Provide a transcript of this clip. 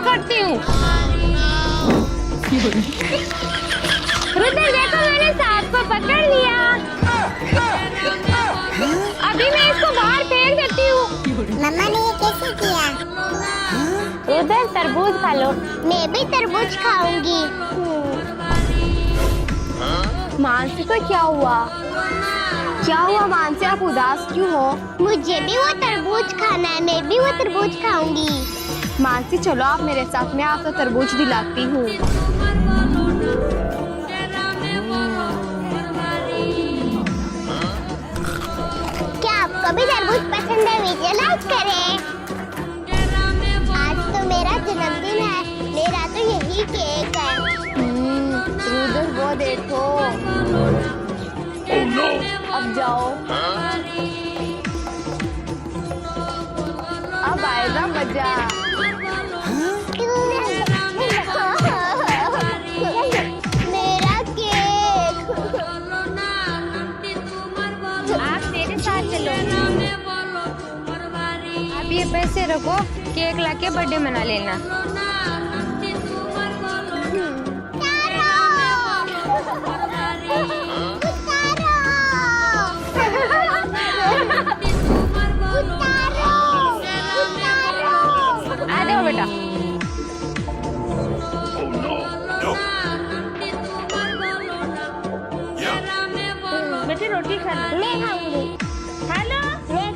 करती हूँ। रुद्र देखो मैंने सांप को पकड़ लिया। अभी मैं इसको बाहर फेंक देती हूँ। मम्मा ने ये कैसे किया? रुद्र तरबूज खा लो। मैं भी तरबूज खाऊंगी। मानसी को क्या हुआ? क्या हुआ मानसी, आप उदास क्यों हो? मुझे भी वो तरबूज खाना है, मैं भी वो तरबूज खाऊंगी। मानसी चलो आप मेरे साथ, मैं आपको तरबूज दिलाती हूँ। क्या आपको भी तरबूज पसंद है? वीडियो लाइक करें। आज तो मेरा जन्मदिन है, मेरा तो यही केक है। रुद्र वो देखो। अब जाओ। अब आएगा मजा। मेरा केक। आप मेरे साथ चलो। आप ये पैसे रखो, केक लाके बर्थडे मना लेना। आ जाओ बेटा। बेटे रोटी खा लो। मैं खाऊंगी। खा लो। मैं